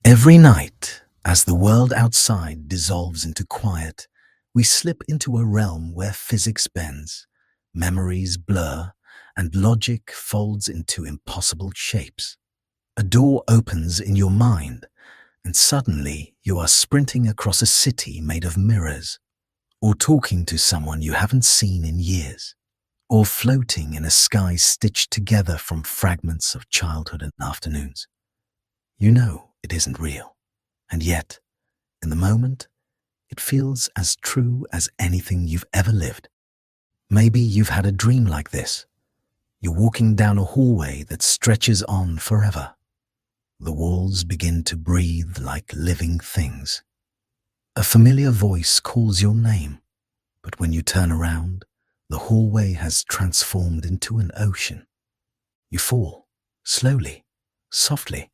Every night, as the world outside dissolves into quiet, we slip into a realm where physics bends, memories blur, and logic folds into impossible shapes. A door opens in your mind, and suddenly you are sprinting across a city made of mirrors, or talking to someone you haven't seen in years, or floating in a sky stitched together from fragments of childhood and afternoons. You know it isn't real. And yet, in the moment, it feels as true as anything you've ever lived. Maybe you've had a dream like this. You're walking down a hallway that stretches on forever. The walls begin to breathe like living things. A familiar voice calls your name, but when you turn around, the hallway has transformed into an ocean. You fall, slowly, softly,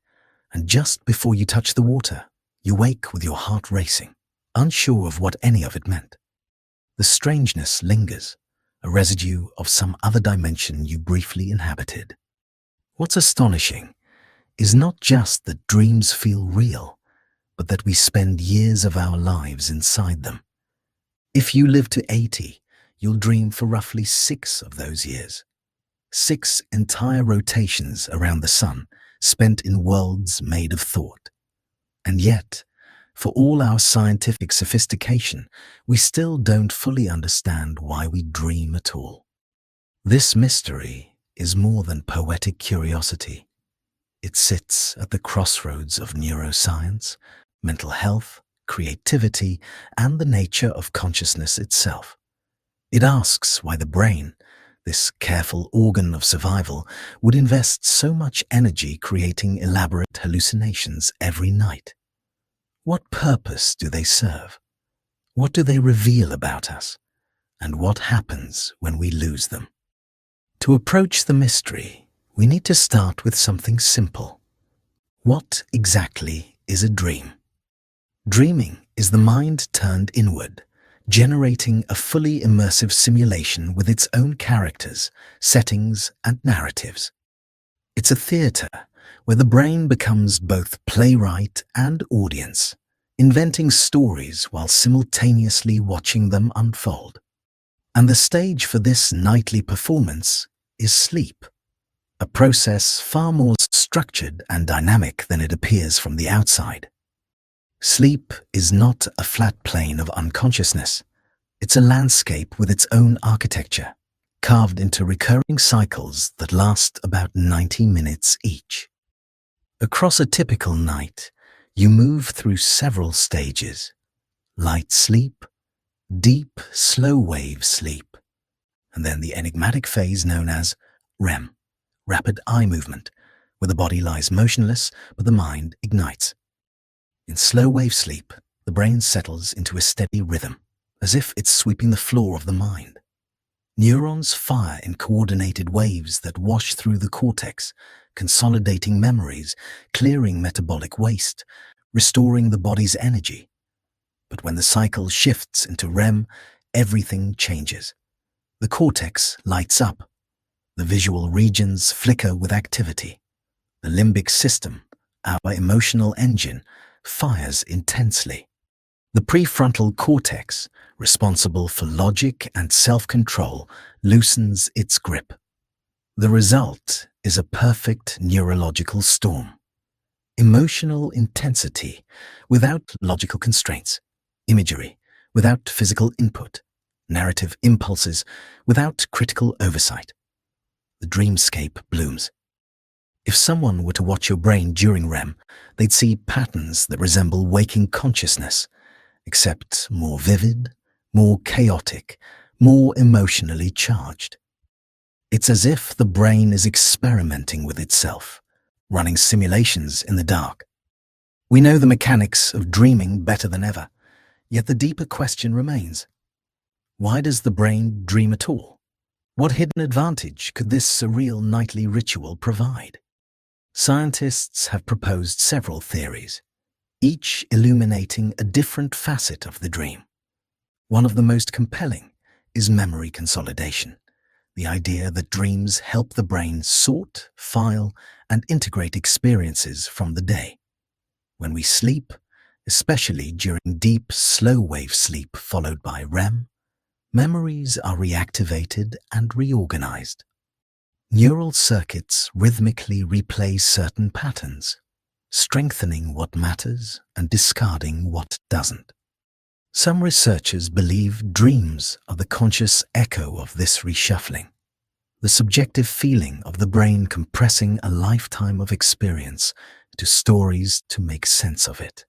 and just before you touch the water, you wake with your heart racing, unsure of what any of it meant. The strangeness lingers, a residue of some other dimension you briefly inhabited. What's astonishing is not just that dreams feel real, but that we spend years of our lives inside them. If you live to 80, you'll dream for roughly 6 of those years. 6 entire rotations around the sun spent in worlds made of thought. And yet, for all our scientific sophistication, we still don't fully understand why we dream at all. This mystery is more than poetic curiosity. It sits at the crossroads of neuroscience, mental health, creativity, and the nature of consciousness itself. It asks why the brain, this careful organ of survival, would invest so much energy creating elaborate hallucinations every night. What purpose do they serve? What do they reveal about us? And what happens when we lose them? To approach the mystery, we need to start with something simple. What exactly is a dream? Dreaming is the mind turned inward, generating a fully immersive simulation with its own characters, settings, and narratives. It's a theater where the brain becomes both playwright and audience, inventing stories while simultaneously watching them unfold. And the stage for this nightly performance is sleep, a process far more structured and dynamic than it appears from the outside. Sleep is not a flat plane of unconsciousness. It's a landscape with its own architecture, carved into recurring cycles that last about 90 minutes each. Across a typical night, you move through several stages: light sleep, deep, slow-wave sleep, and then the enigmatic phase known as REM, rapid eye movement, where the body lies motionless but the mind ignites. In slow-wave sleep, the brain settles into a steady rhythm, as if it's sweeping the floor of the mind. Neurons fire in coordinated waves that wash through the cortex, consolidating memories, clearing metabolic waste, restoring the body's energy. But when the cycle shifts into REM, everything changes. The cortex lights up. The visual regions flicker with activity. The limbic system, our emotional engine, fires intensely. The prefrontal cortex, responsible for logic and self-control, loosens its grip. The result is a perfect neurological storm. Emotional intensity without logical constraints, imagery without physical input, narrative impulses without critical oversight. The dreamscape blooms. If someone were to watch your brain during REM, they'd see patterns that resemble waking consciousness, except more vivid, more chaotic, more emotionally charged. It's as if the brain is experimenting with itself, running simulations in the dark. We know the mechanics of dreaming better than ever, yet the deeper question remains: why does the brain dream at all? What hidden advantage could this surreal nightly ritual provide? Scientists have proposed several theories, each illuminating a different facet of the dream. One of the most compelling is memory consolidation, the idea that dreams help the brain sort, file, and integrate experiences from the day. When we sleep, especially during deep, slow-wave sleep followed by REM, memories are reactivated and reorganized. Neural circuits rhythmically replay certain patterns, strengthening what matters and discarding what doesn't. Some researchers believe dreams are the conscious echo of this reshuffling, the subjective feeling of the brain compressing a lifetime of experience into stories to make sense of it.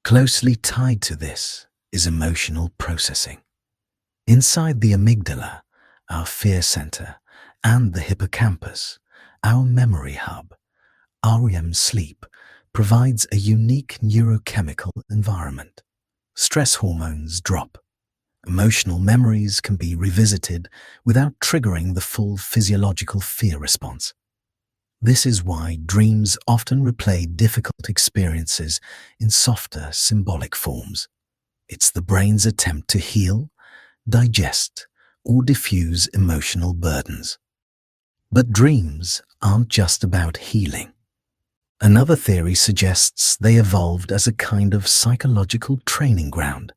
Closely tied to this is emotional processing. Inside the amygdala, our fear center, and the hippocampus, our memory hub, REM sleep provides a unique neurochemical environment. Stress hormones drop. Emotional memories can be revisited without triggering the full physiological fear response. This is why dreams often replay difficult experiences in softer, symbolic forms. It's the brain's attempt to heal, digest, or diffuse emotional burdens. But dreams aren't just about healing. Another theory suggests they evolved as a kind of psychological training ground,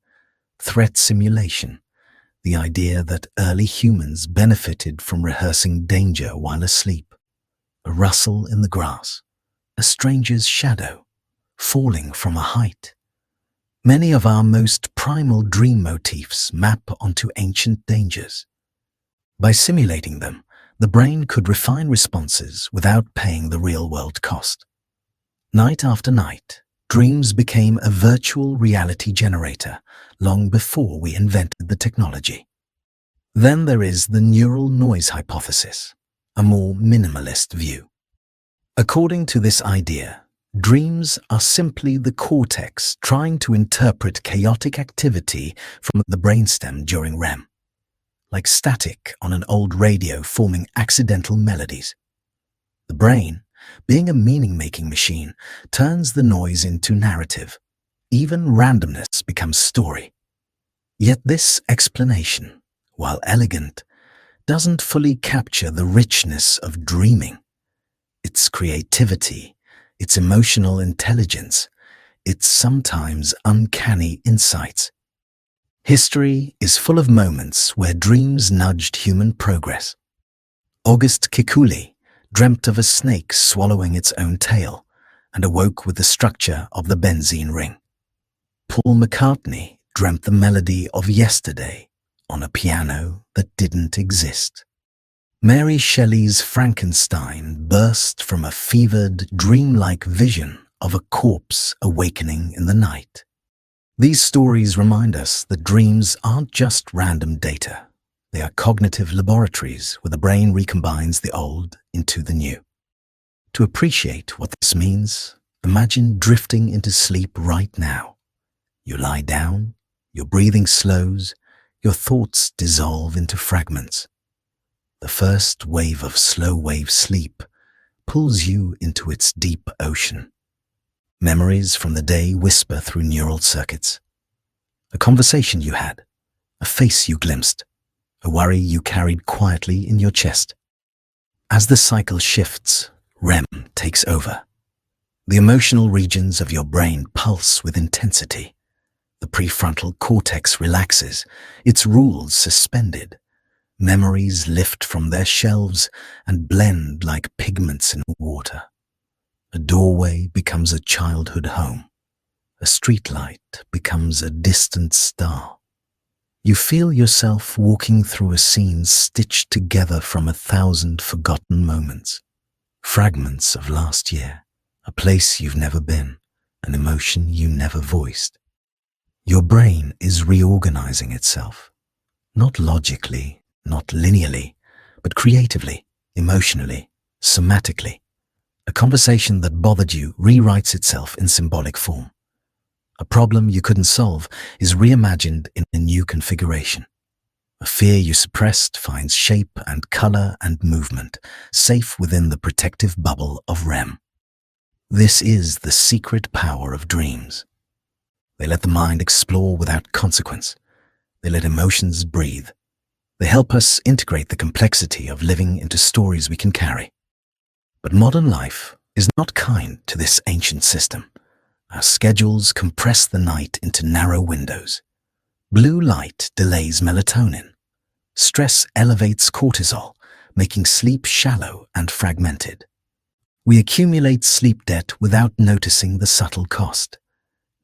threat simulation, the idea that early humans benefited from rehearsing danger while asleep. A rustle in the grass, a stranger's shadow, falling from a height. Many of our most primal dream motifs map onto ancient dangers. By simulating them, the brain could refine responses without paying the real-world cost. Night after night, dreams became a virtual reality generator long before we invented the technology. Then there is the neural noise hypothesis, a more minimalist view. According to this idea, dreams are simply the cortex trying to interpret chaotic activity from the brainstem during REM, like static on an old radio forming accidental melodies. The brain, being a meaning-making machine, turns the noise into narrative. Even randomness becomes story. Yet this explanation, while elegant, doesn't fully capture the richness of dreaming. Its creativity, its emotional intelligence, its sometimes uncanny insights. History is full of moments where dreams nudged human progress. August Kikuli dreamt of a snake swallowing its own tail and awoke with the structure of the benzene ring. Paul McCartney dreamt the melody of Yesterday on a piano that didn't exist. Mary Shelley's Frankenstein burst from a fevered, dreamlike vision of a corpse awakening in the night. These stories remind us that dreams aren't just random data. They are cognitive laboratories where the brain recombines the old into the new. To appreciate what this means, imagine drifting into sleep right now. You lie down, your breathing slows, your thoughts dissolve into fragments. The first wave of slow-wave sleep pulls you into its deep ocean. Memories from the day whisper through neural circuits. A conversation you had, a face you glimpsed, a worry you carried quietly in your chest. As the cycle shifts, REM takes over. The emotional regions of your brain pulse with intensity. The prefrontal cortex relaxes, its rules suspended. Memories lift from their shelves and blend like pigments in water. A doorway becomes a childhood home. A streetlight becomes a distant star. You feel yourself walking through a scene stitched together from 1,000 forgotten moments. Fragments of last year, a place you've never been, an emotion you never voiced. Your brain is reorganizing itself, not logically, not linearly, but creatively, emotionally, somatically. A conversation that bothered you rewrites itself in symbolic form. A problem you couldn't solve is reimagined in a new configuration. A fear you suppressed finds shape and color and movement, safe within the protective bubble of REM. This is the secret power of dreams. They let the mind explore without consequence. They let emotions breathe. They help us integrate the complexity of living into stories we can carry. But modern life is not kind to this ancient system. Our schedules compress the night into narrow windows. Blue light delays melatonin. Stress elevates cortisol, making sleep shallow and fragmented. We accumulate sleep debt without noticing the subtle cost.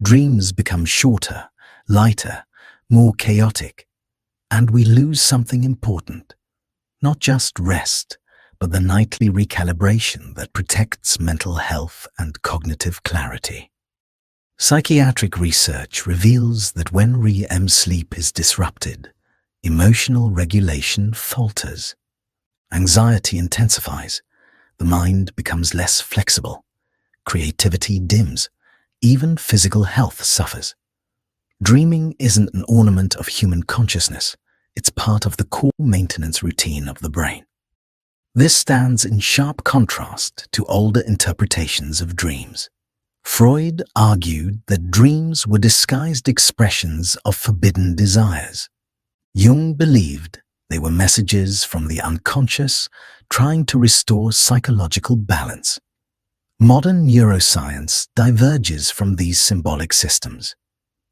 Dreams become shorter, lighter, more chaotic, and we lose something important. Not just rest, but the nightly recalibration that protects mental health and cognitive clarity. Psychiatric research reveals that when REM sleep is disrupted, emotional regulation falters. Anxiety intensifies, the mind becomes less flexible, creativity dims, even physical health suffers. Dreaming isn't an ornament of human consciousness, it's part of the core maintenance routine of the brain. This stands in sharp contrast to older interpretations of dreams. Freud argued that dreams were disguised expressions of forbidden desires. Jung believed they were messages from the unconscious trying to restore psychological balance. Modern neuroscience diverges from these symbolic systems,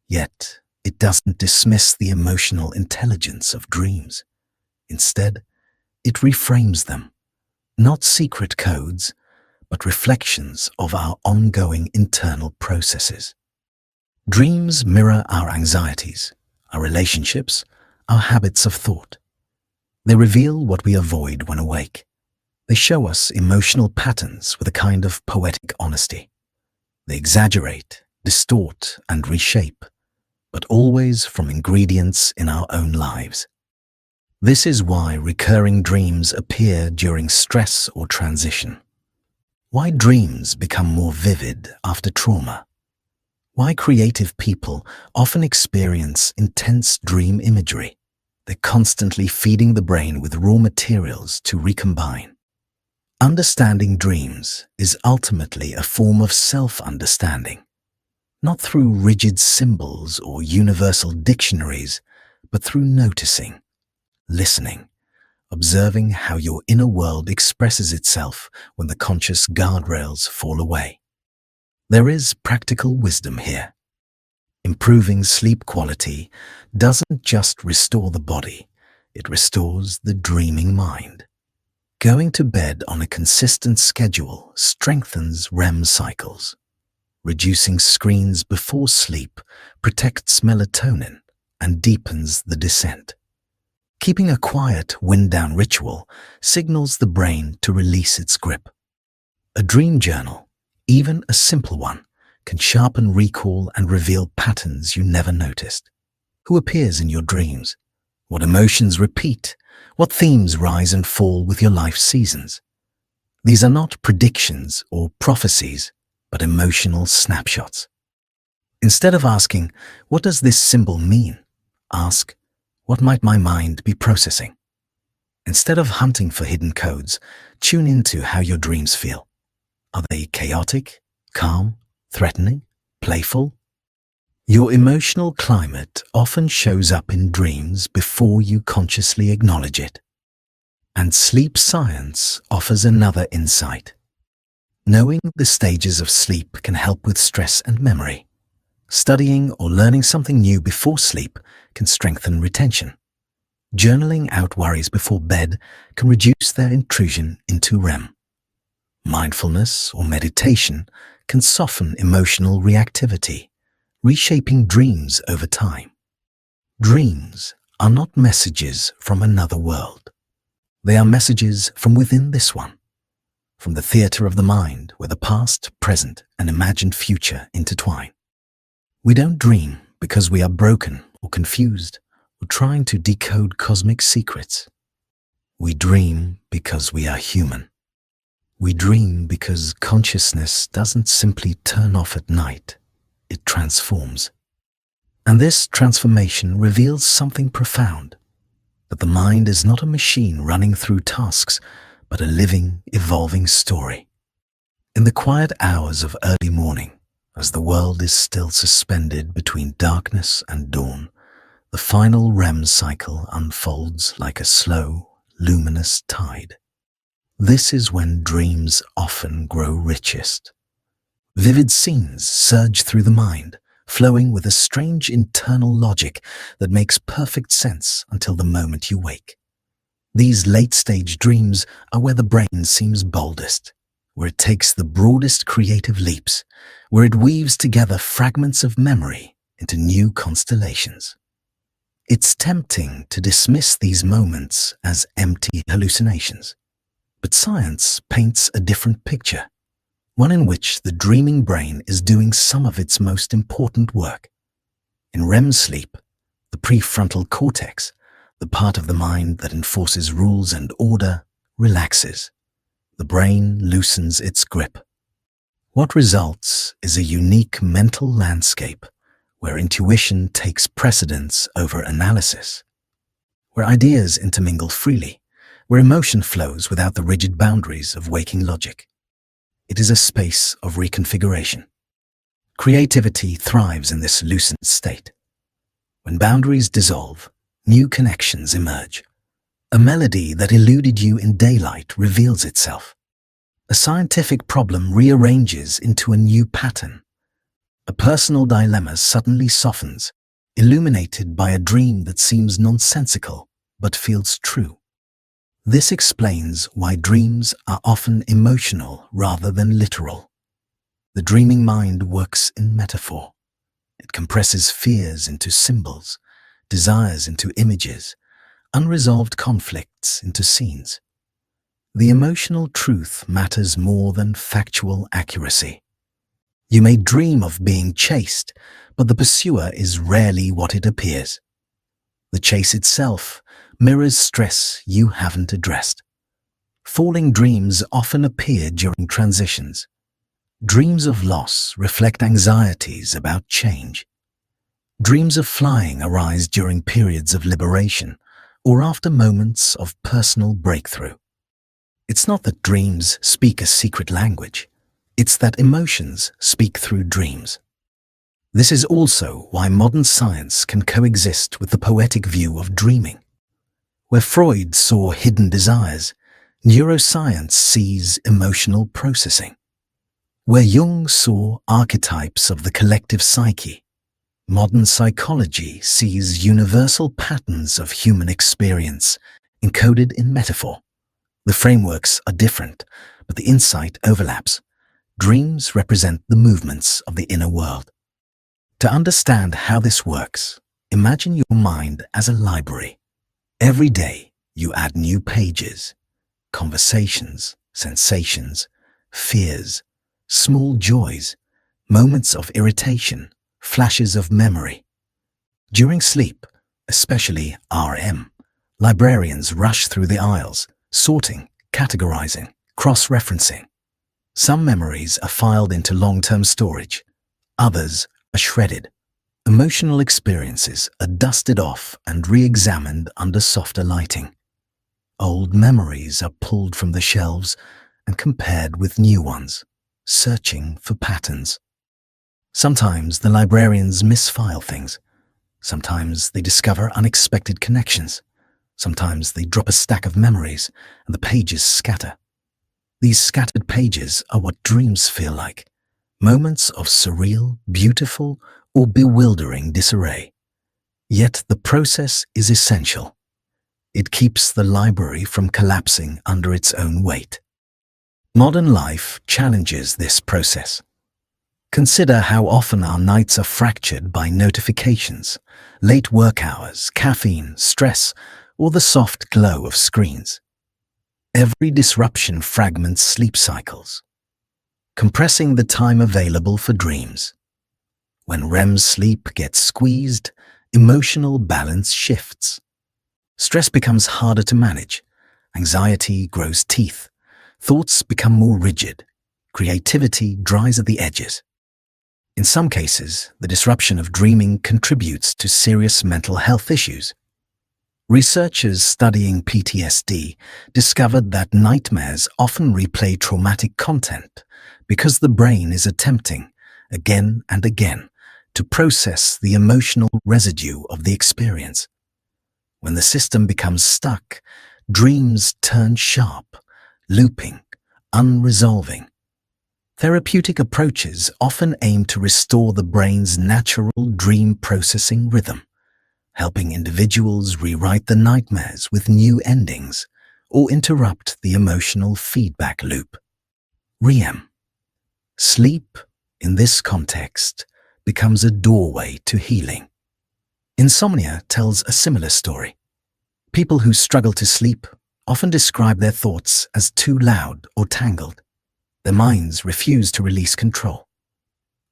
yet it doesn't dismiss the emotional intelligence of dreams. Instead, it reframes them, not secret codes, but reflections of our ongoing internal processes. Dreams mirror our anxieties, our relationships, our habits of thought. They reveal what we avoid when awake. They show us emotional patterns with a kind of poetic honesty. They exaggerate, distort, and reshape, but always from ingredients in our own lives. This is why recurring dreams appear during stress or transition. Why dreams become more vivid after trauma. Why creative people often experience intense dream imagery. They're constantly feeding the brain with raw materials to recombine. Understanding dreams is ultimately a form of self-understanding, not through rigid symbols or universal dictionaries, but through noticing, listening, observing how your inner world expresses itself when the conscious guardrails fall away. There is practical wisdom here. Improving sleep quality doesn't just restore the body, it restores the dreaming mind. Going to bed on a consistent schedule strengthens REM cycles. Reducing screens before sleep protects melatonin and deepens the descent. Keeping a quiet wind-down ritual signals the brain to release its grip. A dream journal, even a simple one, can sharpen recall and reveal patterns you never noticed. Who appears in your dreams? What emotions repeat? What themes rise and fall with your life seasons? These are not predictions or prophecies, but emotional snapshots. Instead of asking, "What does this symbol mean?" ask, "What might my mind be processing?" Instead of hunting for hidden codes, tune into how your dreams feel. Are they chaotic, calm, threatening, playful? Your emotional climate often shows up in dreams before you consciously acknowledge it. And sleep science offers another insight. Knowing the stages of sleep can help with stress and memory. Studying or learning something new before sleep can strengthen retention. Journaling out worries before bed can reduce their intrusion into REM. Mindfulness or meditation can soften emotional reactivity, reshaping dreams over time. Dreams are not messages from another world. They are messages from within this one, from the theater of the mind where the past, present, and imagined future intertwine. We don't dream because we are broken or confused or trying to decode cosmic secrets. We dream because we are human. We dream because consciousness doesn't simply turn off at night, it transforms. And this transformation reveals something profound, that the mind is not a machine running through tasks, but a living, evolving story. In the quiet hours of early morning, as the world is still suspended between darkness and dawn, the final REM cycle unfolds like a slow, luminous tide. This is when dreams often grow richest. Vivid scenes surge through the mind, flowing with a strange internal logic that makes perfect sense until the moment you wake. These late-stage dreams are where the brain seems boldest, where it takes the broadest creative leaps, where it weaves together fragments of memory into new constellations. It's tempting to dismiss these moments as empty hallucinations, but science paints a different picture, one in which the dreaming brain is doing some of its most important work. In REM sleep, the prefrontal cortex, the part of the mind that enforces rules and order, relaxes. The brain loosens its grip. What results is a unique mental landscape where intuition takes precedence over analysis, where ideas intermingle freely, where emotion flows without the rigid boundaries of waking logic. It is a space of reconfiguration. Creativity thrives in this loosened state. When boundaries dissolve, new connections emerge. A melody that eluded you in daylight reveals itself. A scientific problem rearranges into a new pattern. A personal dilemma suddenly softens, illuminated by a dream that seems nonsensical but feels true. This explains why dreams are often emotional rather than literal. The dreaming mind works in metaphor. It compresses fears into symbols, desires into images, unresolved conflicts into scenes. The emotional truth matters more than factual accuracy. You may dream of being chased, but the pursuer is rarely what it appears. The chase itself mirrors stress you haven't addressed. Falling dreams often appear during transitions. Dreams of loss reflect anxieties about change. Dreams of flying arise during periods of liberation or after moments of personal breakthrough. It's not that dreams speak a secret language. It's that emotions speak through dreams. This is also why modern science can coexist with the poetic view of dreaming. Where Freud saw hidden desires, neuroscience sees emotional processing. Where Jung saw archetypes of the collective psyche, modern psychology sees universal patterns of human experience encoded in metaphor. The frameworks are different, but the insight overlaps. Dreams represent the movements of the inner world. To understand how this works, imagine your mind as a library. Every day, you add new pages, conversations, sensations, fears, small joys, moments of irritation, flashes of memory. During sleep, especially REM, librarians rush through the aisles, sorting, categorizing, cross-referencing. Some memories are filed into long-term storage, others are shredded. Emotional experiences are dusted off and re-examined under softer lighting. Old memories are pulled from the shelves and compared with new ones, searching for patterns. Sometimes the librarians misfile things. Sometimes they discover unexpected connections. Sometimes they drop a stack of memories and the pages scatter. These scattered pages are what dreams feel like. Moments of surreal, beautiful, or bewildering disarray. Yet the process is essential. It keeps the library from collapsing under its own weight. Modern life challenges this process. Consider how often our nights are fractured by notifications, late work hours, caffeine, stress, or the soft glow of screens. Every disruption fragments sleep cycles, compressing the time available for dreams. When REM sleep gets squeezed, emotional balance shifts. Stress becomes harder to manage. Anxiety grows teeth. Thoughts become more rigid. Creativity dries at the edges. In some cases, the disruption of dreaming contributes to serious mental health issues. Researchers studying PTSD discovered that nightmares often replay traumatic content because the brain is attempting, again and again, to process the emotional residue of the experience. When the system becomes stuck, dreams turn sharp, looping, unresolving. Therapeutic approaches often aim to restore the brain's natural dream processing rhythm, helping individuals rewrite the nightmares with new endings or interrupt the emotional feedback loop. REM. Sleep, in this context, becomes a doorway to healing. Insomnia tells a similar story. People who struggle to sleep often describe their thoughts as too loud or tangled. Their minds refuse to release control.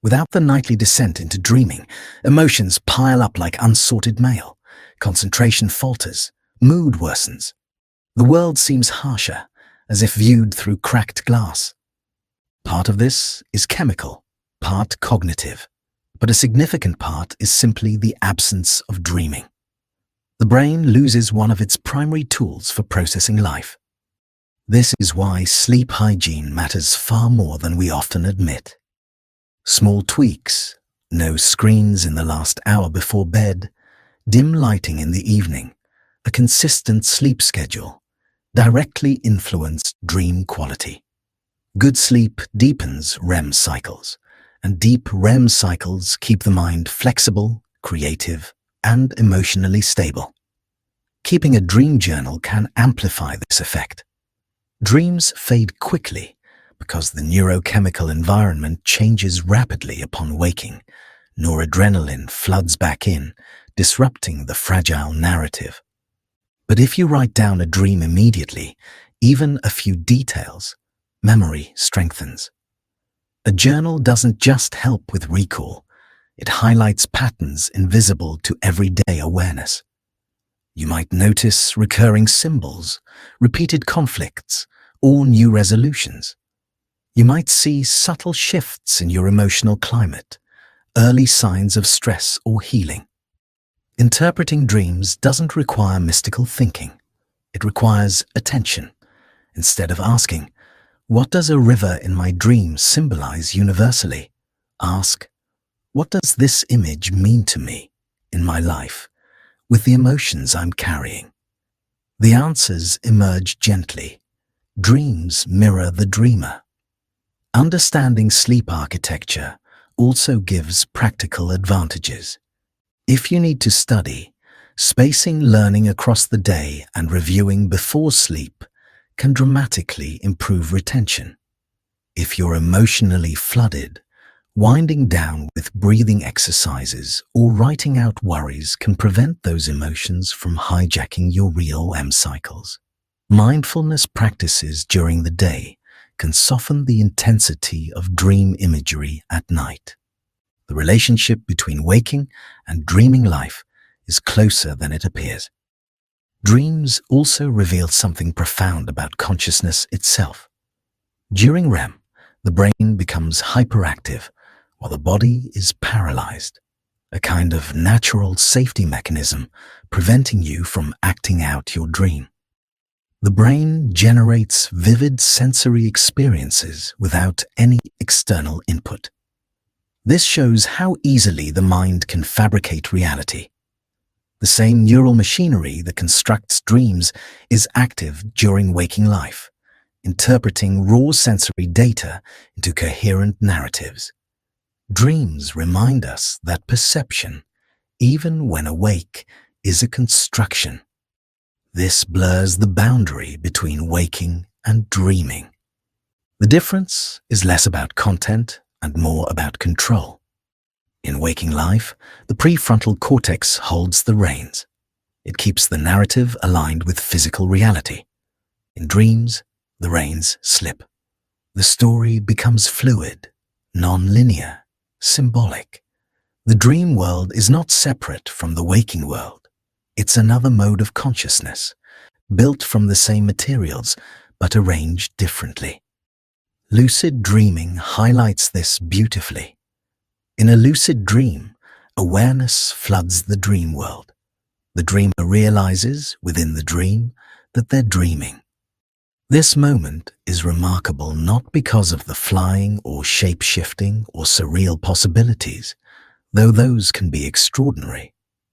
Without the nightly descent into dreaming, emotions pile up like unsorted mail. Concentration falters, mood worsens. The world seems harsher, as if viewed through cracked glass. Part of this is chemical, part cognitive, but a significant part is simply the absence of dreaming. The brain loses one of its primary tools for processing life. This is why sleep hygiene matters far more than we often admit. Small tweaks, no screens in the last hour before bed, dim lighting in the evening, a consistent sleep schedule, directly influence dream quality. Good sleep deepens REM cycles, and deep REM cycles keep the mind flexible, creative, and emotionally stable. Keeping a dream journal can amplify this effect. Dreams fade quickly because the neurochemical environment changes rapidly upon waking. Noradrenaline floods back in, disrupting the fragile narrative. But if you write down a dream immediately, even a few details, memory strengthens. A journal doesn't just help with recall, it highlights patterns invisible to everyday awareness. You might notice recurring symbols, repeated conflicts, or new resolutions. You might see subtle shifts in your emotional climate, early signs of stress or healing. Interpreting dreams doesn't require mystical thinking. It requires attention. Instead of asking, "What does a river in my dream symbolize universally?" ask, "What does this image mean to me in my life with the emotions I'm carrying?" The answers emerge gently. Dreams mirror the dreamer. Understanding sleep architecture also gives practical advantages. If you need to study, spacing learning across the day and reviewing before sleep can dramatically improve retention. If you're emotionally flooded, winding down with breathing exercises or writing out worries can prevent those emotions from hijacking your real REM cycles. Mindfulness practices during the day can soften the intensity of dream imagery at night. The relationship between waking and dreaming life is closer than it appears. Dreams also reveal something profound about consciousness itself. During REM, the brain becomes hyperactive while the body is paralyzed, a kind of natural safety mechanism preventing you from acting out your dream. The brain generates vivid sensory experiences without any external input. This shows how easily the mind can fabricate reality. The same neural machinery that constructs dreams is active during waking life, interpreting raw sensory data into coherent narratives. Dreams remind us that perception, even when awake, is a construction. This blurs the boundary between waking and dreaming. The difference is less about content and more about control. In waking life, the prefrontal cortex holds the reins. It keeps the narrative aligned with physical reality. In dreams, the reins slip. The story becomes fluid, non-linear, symbolic. The dream world is not separate from the waking world. It's another mode of consciousness, built from the same materials, but arranged differently. Lucid dreaming highlights this beautifully. In a lucid dream, awareness floods the dream world. The dreamer realizes within the dream that they're dreaming. This moment is remarkable not because of the flying or shape-shifting or surreal possibilities, though those can be extraordinary,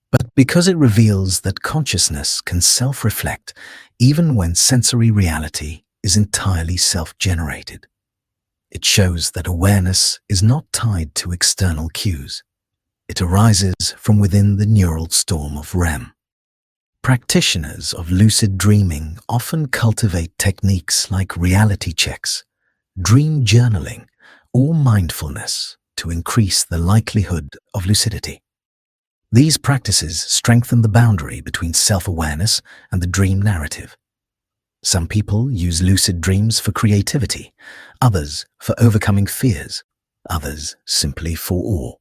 but because it reveals that consciousness can self-reflect even when sensory reality is entirely self-generated. It shows that awareness is not tied to external cues. It arises from within the neural storm of REM. Practitioners of lucid dreaming often cultivate techniques like reality checks, dream journaling, or mindfulness to increase the likelihood of lucidity. These practices strengthen the boundary between self-awareness and the dream narrative. Some people use lucid dreams for creativity, others for overcoming fears, others simply for awe.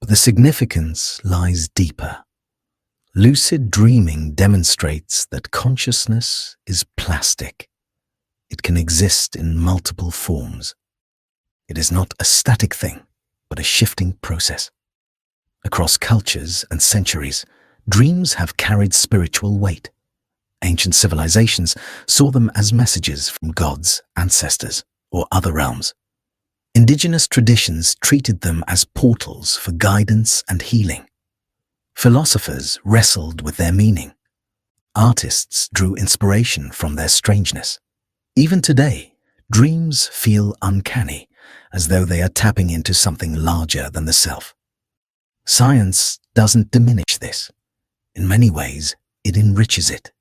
But the significance lies deeper. Lucid dreaming demonstrates that consciousness is plastic. It can exist in multiple forms. It is not a static thing, but a shifting process. Across cultures and centuries, dreams have carried spiritual weight. Ancient civilizations saw them as messages from gods, ancestors, or other realms. Indigenous traditions treated them as portals for guidance and healing. Philosophers wrestled with their meaning. Artists drew inspiration from their strangeness. Even today, dreams feel uncanny, as though they are tapping into something larger than the self. Science doesn't diminish this. In many ways, it enriches it.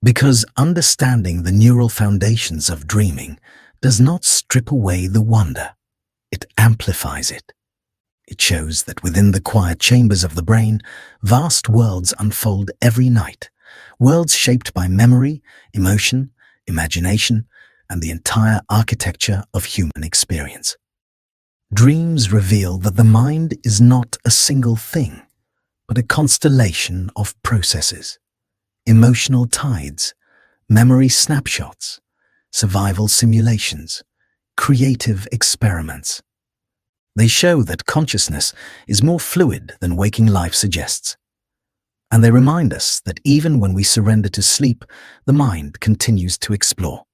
Because understanding the neural foundations of dreaming does not strip away the wonder, it amplifies it. It shows that within the quiet chambers of the brain, vast worlds unfold every night, worlds shaped by memory, emotion, imagination, and the entire architecture of human experience. Dreams reveal that the mind is not a single thing, but a constellation of processes, emotional tides, memory snapshots, survival simulations, creative experiments. They show that consciousness is more fluid than waking life suggests. And they remind us that even when we surrender to sleep, the mind continues to explore.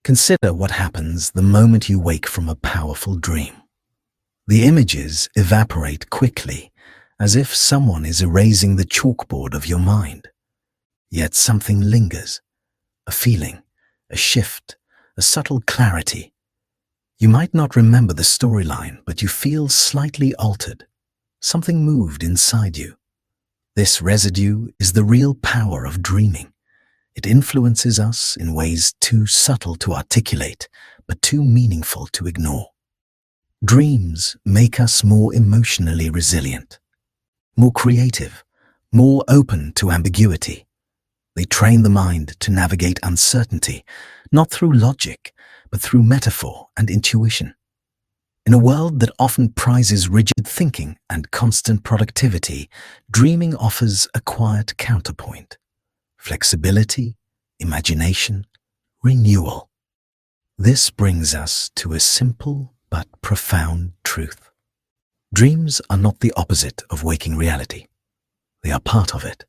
Consider what happens the moment you wake from a powerful dream. The images evaporate quickly, as if someone is erasing the chalkboard of your mind. Yet something lingers, a feeling, a shift, a subtle clarity. You might not remember the storyline, but you feel slightly altered. Something moved inside you. This residue is the real power of dreaming. It influences us in ways too subtle to articulate, but too meaningful to ignore. Dreams make us more emotionally resilient, more creative, more open to ambiguity. They train the mind to navigate uncertainty, not through logic, but through metaphor and intuition. In a world that often prizes rigid thinking and constant productivity, dreaming offers a quiet counterpoint: flexibility, imagination, renewal. This brings us to a simple but profound truth. Dreams are not the opposite of waking reality. They are part of it.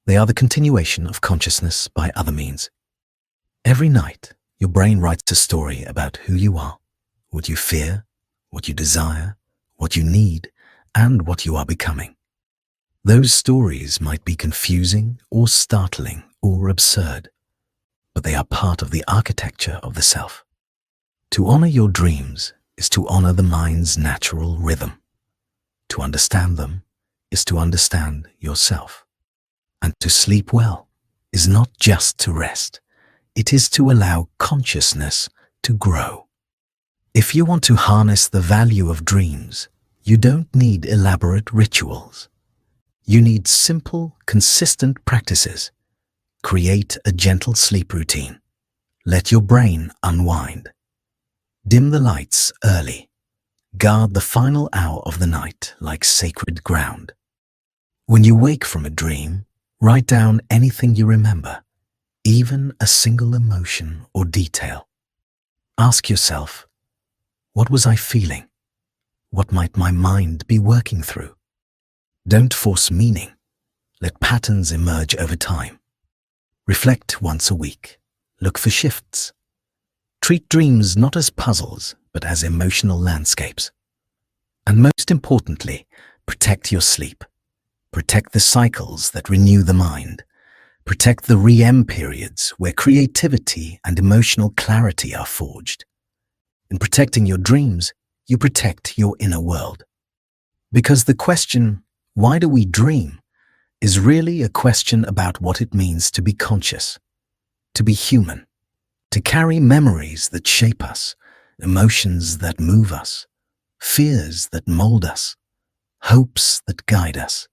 They are the continuation of consciousness by other means. Every night, your brain writes a story about who you are, what you fear, what you desire, what you need, and what you are becoming. Those stories might be confusing or startling or absurd, but they are part of the architecture of the self. To honor your dreams is to honor the mind's natural rhythm. To understand them is to understand yourself. And to sleep well is not just to rest. It is to allow consciousness to grow. If you want to harness the value of dreams, you don't need elaborate rituals. You need simple, consistent practices. Create a gentle sleep routine. Let your brain unwind. Dim the lights early. Guard the final hour of the night like sacred ground. When you wake from a dream, write down anything you remember, even a single emotion or detail. Ask yourself, what was I feeling? What might my mind be working through? Don't force meaning. Let patterns emerge over time. Reflect once a week. Look for shifts. Treat dreams not as puzzles, but as emotional landscapes. And most importantly, protect your sleep. Protect the cycles that renew the mind. Protect the REM periods where creativity and emotional clarity are forged. In protecting your dreams, you protect your inner world. Because the question, why do we dream, is really a question about what it means to be conscious, to be human, to carry memories that shape us, emotions that move us, fears that mold us, hopes that guide us.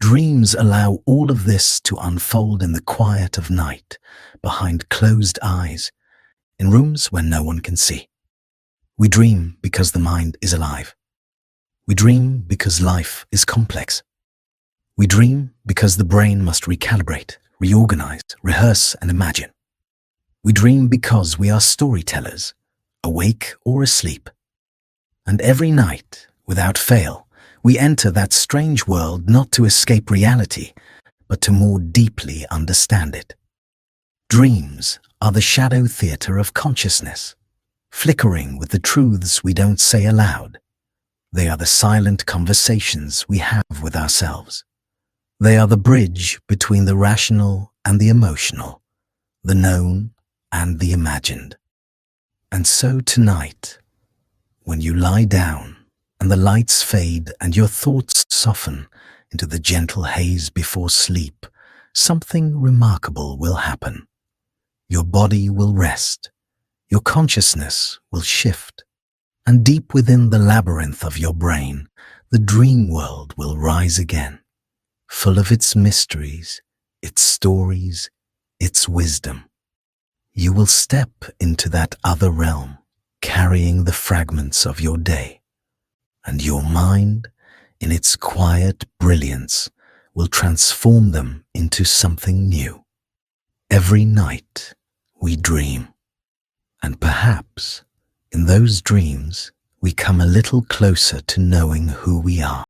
Dreams allow all of this to unfold in the quiet of night, behind closed eyes, in rooms where no one can see. We dream because the mind is alive. We dream because life is complex. We dream because the brain must recalibrate, reorganize, rehearse, and imagine. We dream because we are storytellers, awake or asleep. And every night, without fail, we enter that strange world not to escape reality, but to more deeply understand it. Dreams are the shadow theater of consciousness, flickering with the truths we don't say aloud. They are the silent conversations we have with ourselves. They are the bridge between the rational and the emotional, the known and the imagined. And so tonight, when you lie down and the lights fade and your thoughts soften into the gentle haze before sleep, something remarkable will happen. Your body will rest, your consciousness will shift, and deep within the labyrinth of your brain, the dream world will rise again, full of its mysteries, its stories, its wisdom. You will step into that other realm, carrying the fragments of your day, and your mind, in its quiet brilliance, will transform them into something new. Every night we dream, and perhaps in those dreams we come a little closer to knowing who we are.